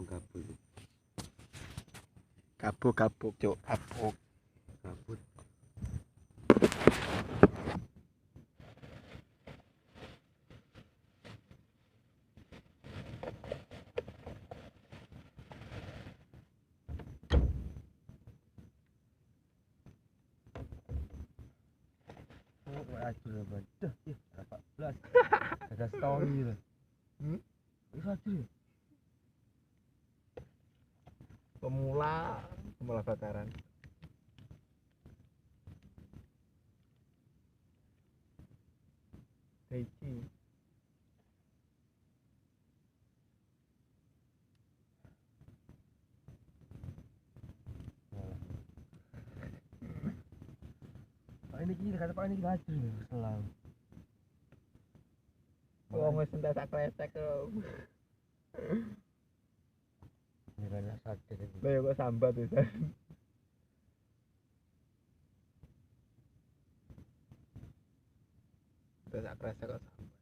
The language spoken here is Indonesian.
kabut. Kapuk cuk, kapuk. Kabut. Acur badah ih 14 ada story lho. Itu acur ya? Pemula bakaran. Hei. Pak ini kira kata Pak ini acur ya selalu. Wong wis entek sak kresek kok. Ini banyak sakit ini. Lha ya kok sambat wis. Entek sak kresek kok sambat.